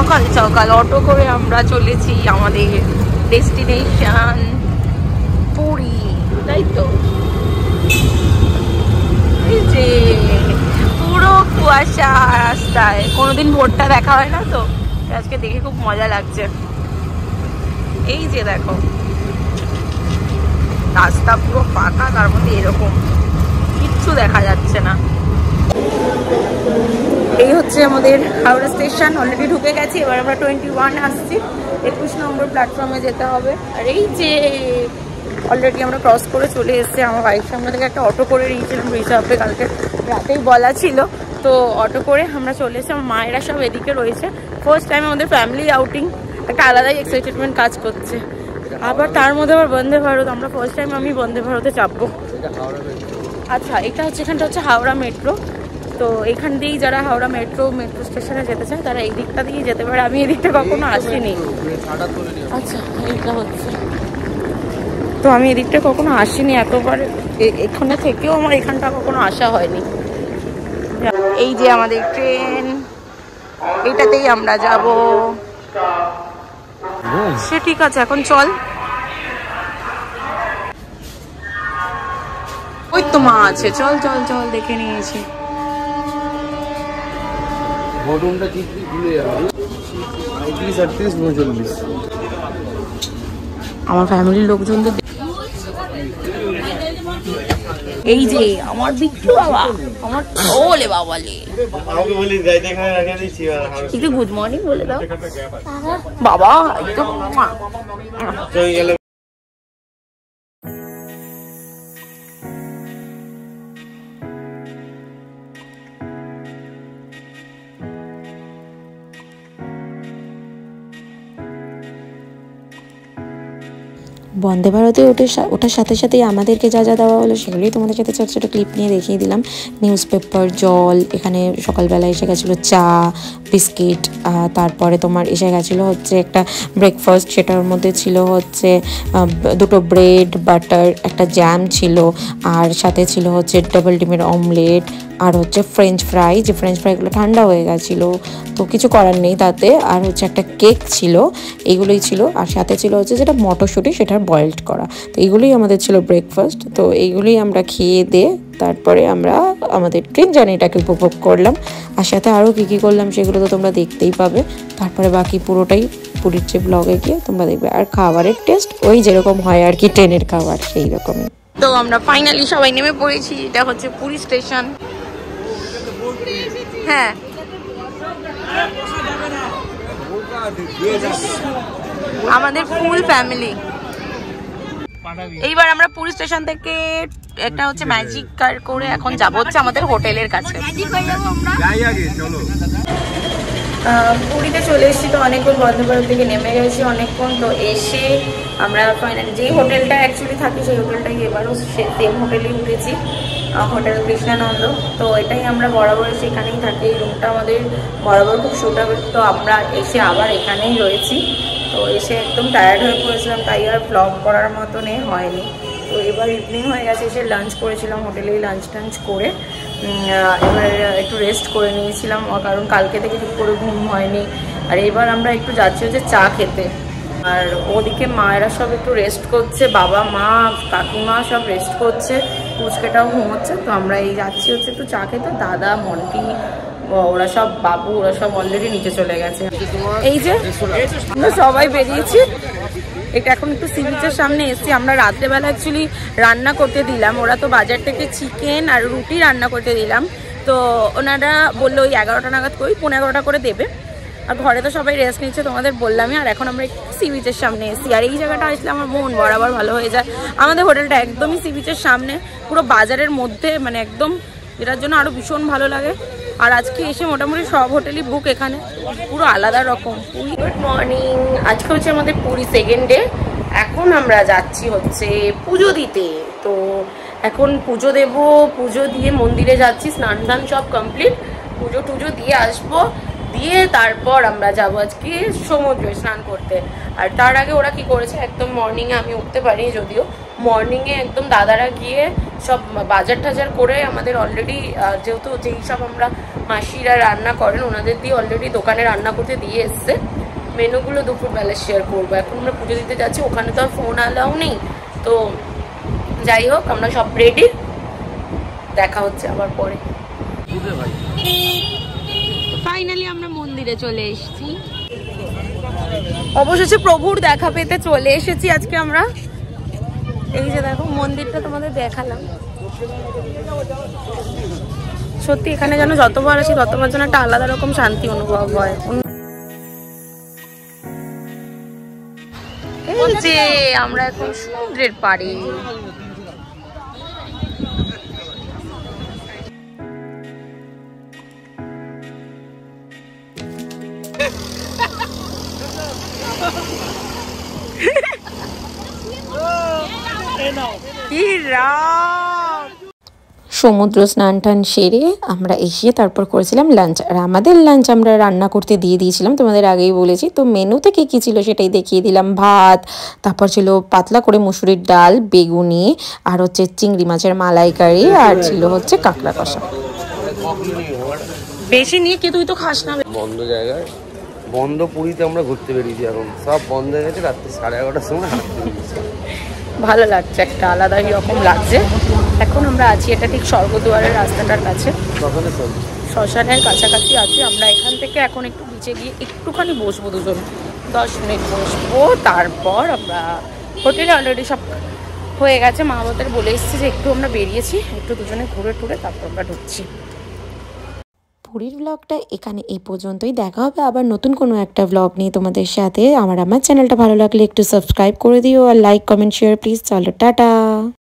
সকাল সকাল অটো করে আমরা চলেছি আমাদের ডেস্টিনেশন পুরী, তাই তো। এই যে পুরো কুয়াশা রাস্তায়, কোনোদিন ভোরটা দেখা হয় না তো, আজকে দেখে খুব মজা লাগছে। এই যে দেখো রাস্তা পুরো ফাঁকা, তার মধ্যে এরকম কিচ্ছু দেখা যাচ্ছে না। এই হচ্ছে আমাদের হাওড়া স্টেশন, অলরেডি ঢুকে গেছি। এবার আমরা 21 আসছি, 21 নম্বর প্ল্যাটফর্মে যেতে হবে। আর এই যে অলরেডি আমরা ক্রস করে চলে এসেছি। আমার বাড়ির সামনে থেকে একটা অটো করে নিয়েছিলাম রিজার্ভে, কালকে রাতেই বলা ছিল, তো অটো করে আমরা চলে এসেছি। আমার মায়েরা সব এদিকে রয়েছে। ফার্স্ট টাইম আমাদের ফ্যামিলি আউটিং, একটা আলাদাই এক্সাইটেডমেন্ট কাজ করছে। আবার তার মধ্যে আবার বন্দে ভারত, আমরা ফার্স্ট টাইম আমি বন্দে ভারতে চাপবো। আচ্ছা, এটা হচ্ছে, এখানটা হচ্ছে হাওড়া মেট্রো। তো এখান দিয়েই যারা হাওড়া মেট্রো স্টেশনে যেতে চায় তারা এই দিকটা দিয়ে যেতে পারে। আমি এই দিকটা কখনো আসিনি। আচ্ছা, এইটা হচ্ছে, তো আমি এদিকটা কখনো আসিনি এতবার, এখানে থেকেও আমার এখানটা কখনো আসা হয়নি। এই যে আমাদের ট্রেন, এইটাতেই আমরা যাব। সে ঠিক আছে, এখন চল। ওই তো মা আছে, চল চল চল, দেখে নিয়েছি। আমার ফ্যামিলির লোকজন তো, এই যে আমার বিট্টু বাবা, আমার ওলে বাবালে, একটু গুড মর্নিং বলে দাও বাবা। বন্দে ভারতে ওঠার সাথে সাথেই আমাদেরকে যা যা দেওয়া হলো সেগুলোই তোমাদের সাথে ছোটো ছোটো ক্লিপ নিয়ে দেখিয়ে দিলাম। নিউজ পেপার, জল, এখানে সকালবেলা এসে গেছিলো চা, বিস্কিট, তারপরে তোমার এসে গেছিলো হচ্ছে একটা ব্রেকফাস্ট, সেটার মধ্যে ছিল হচ্ছে 2টো ব্রেড, বাটার, একটা জ্যাম ছিল, আর সাথে ছিল হচ্ছে ডাবল ডিমের অমলেট, আর হচ্ছে ফ্রেঞ্চ ফ্রাই, যে ফ্রেঞ্চ ফ্রাইগুলো ঠান্ডা হয়ে গেছিলো, তো কিছু করার নেই তাতে। আর হচ্ছে একটা কেক ছিল, এইগুলোই ছিল। আর সাথে ছিল হচ্ছে যেটা মটরশুঁটি, সেটার বয়েলড করা। তো এইগুলোই আমাদের ছিল ব্রেকফাস্ট। তো এইগুলোই আমরা খেয়ে দিয়ে তারপরে আমরা আমাদের ট্রেন জার্নিটাকে উপভোগ করলাম। আর সাথে আরও কী কী করলাম সেগুলো তো তোমরা দেখতেই পাবে। তারপরে বাকি পুরোটাই পুরীর যে ব্লগে গিয়ে তোমরা দেখবে। আর খাবারের টেস্ট ওই যেরকম হয় আর কি, ট্রেনের খাবার সেই রকমই। তো আমরা ফাইনালি সবাই নেমে পড়েছি। এটা হচ্ছে পুরী স্টেশন। হ্যাঁ, আমাদের ফুল ফ্যামিলি। এইবার আমরা পুরী স্টেশন থেকে একটা হচ্ছে ম্যাজিক কার করে এখন যাব হচ্ছে আমাদের হোটেলের কাছে। পুরীতে চলে এসেছি, তো অনেকক্ষণ বন্দে ভারত থেকে নেমে গেছি অনেকক্ষণ। তো এসে আমরা ফাইনালি যেই হোটেলটা অ্যাকচুয়ালি থাকি সেই হোটেলটাই এবারও সেম হোটেলেই উঠেছি, হোটেল কৃষ্ণানন্দ। তো এটাই আমরা বরাবর সেখানেই থাকি, এই রুমটা আমাদের বরাবর খুব সুটেবল। তো আমরা এসে আবার এখানেই রয়েছি। তো এসে একদম টায়ার্ড হয়ে পড়েছিলাম, তাই আর ব্লগ করার মতন হয়নি। তো এবার ইভিনিং হয়ে গেছে, এসে লাঞ্চ করেছিলাম হোটেলেই, লাঞ্চ করে এবার একটু রেস্ট করে নিয়েছিলাম, কারণ কালকে থেকে ঠিক করে ঘুম হয়নি। আর এবার আমরা একটু যাচ্ছি হচ্ছে চা খেতে। আর ওদিকে মায়েরা সব একটু রেস্ট করছে, বাবা, মা, কাকিমা সব রেস্ট করছে, পুচকেটাও ঘুমোচ্ছে। তো আমরা এই যাচ্ছি হচ্ছে একটু চা খেতে। দাদা, মন্টি, ওরা সব, বাবু, ওরা সব অলরেডি নিচে চলে গেছে। এই যে আমরা সবাই বেরিয়েছি। এটা এখন একটু সি বিচের সামনে এসেছি। আমরা রাত্রেবেলা অ্যাকচুয়ালি রান্না করতে দিলাম, ওরা তো বাজার থেকে চিকেন আর রুটি রান্না করতে দিলাম। তো ওনারা বললো ওই 11টা নাগাদ করি, 11:15 করে দেবে। আর ঘরে তো সবাই রেস্ট নিচ্ছে, তোমাদের বললামই। আর এখন আমরা একটু সি বিচের সামনে এসেছি। আর এই জায়গাটা আসলে আমার মন বরাবর ভালো হয়ে যায়। আমাদের হোটেলটা একদমই সি বিচের সামনে, পুরো বাজারের মধ্যে, মানে একদম, যেটার জন্য আরও ভীষণ ভালো লাগে। আর আজকে এসে মোটামুটি সব হোটেলই বুক, এখানে পুরো আলাদা রকম। গুড মর্নিং, আজকে হচ্ছে আমাদের পুরী সেকেন্ড ডে। এখন আমরা যাচ্ছি হচ্ছে পুজো দিতে। তো এখন পুজো দেব, পুজো দিয়ে মন্দিরে যাচ্ছি, স্নান টান সব কমপ্লিট, পুজো টুজো দিয়ে আসবো, দিয়ে তারপর আমরা যাবো আজকে সমুদ্রে স্নান করতে। আর তার আগে ওরা কি করেছে, একদম মর্নিংয়ে, আমি উঠতে পারি যদিও, মর্নিংয়ে একদম দাদারা গিয়ে সব বাজার টাজার করে আমাদের অলরেডি, যেহেতু যেই সব আমরা মাসিরা রান্না করেন, ওনাদের দিয়ে অলরেডি দোকানে রান্না করতে দিয়ে এসছে। মেনুগুলো দুপুরবেলা শেয়ার করবো। এখন আমরা পুজো দিতে যাচ্ছি, ওখানে তো আর ফোন অ্যালাউ নেই। তো যাই হোক, আমরা সব রেডি, দেখা হচ্ছে আবার পরে। ফাইনালি আমরা মন্দিরে চলে এসেছি, অবশেষে প্রভুর দেখা পেতে চলে এসেছি আজকে আমরা। এই যে দেখো মন্দিরটা তোমাদের দেখালাম। সত্যি এখানে যেন যতবার আসি ততবার যেন একটা আলাদা রকম শান্তি অনুভব হয়। এই যে আমরা এখন সমুদ্রের পাড়ে। সমুদ্র স্নান টান সেরে আমরা এসে তারপর করেছিলাম লাঞ্চ। আর আমাদের লাঞ্চ আমরা রান্না করতে দিয়ে দিয়েছিলাম, তোমাদের আগেই বলেছি। তো মেনুতে কী কী ছিল সেটাই দেখিয়ে দিলাম। ভাত, তারপর ছিল পাতলা করে মুসুরির ডাল, বেগুনি, আর হচ্ছে চিংড়ি মাছের মালাইকারি, আর ছিল হচ্ছে কাঁকড়া কষা। বেশি নিয়ে কি তুই তো খাস না। বন্ধ জায়গায়, বন্ধ পুরীতে আমরা ঘুরতে বেরিয়েছি, এখন সব বন্ধ হয়ে গেছে। রাত্রি 11:30টার সময় হাঁটতে বেরিয়েছি। ভালো লাগছে, একটা আলাদাই রকম লাগছে। এখন আমরা আছি, এটা ঠিক স্বর্গদুয়ারের রাস্তাটার কাছে, শ্মশানের কাছাকাছি আছি আমরা। এখান থেকে এখন একটু নিচে গিয়ে একটুখানি বসবো, দুজন 10 মিনিট বসবো। তারপর আমরা হোটেলে অলরেডি সব হয়ে গেছে, মা বাবাদের বলে এসেছি যে একটু আমরা বেরিয়েছি, একটু দুজনে ঘুরে টুরে তারপর আমরা ঢুকছি। পুরীর ব্লগটা এখানে এই পর্যন্তই। দেখা হবে আবার নতুন কোনো একটা ব্লগ নিয়ে তোমাদের সাথে। আমার চ্যানেলটা ভালো লাগলে একটু সাবস্ক্রাইব করে দিও, আর লাইক কমেন্ট শেয়ার প্লিজ। চলো টাটা।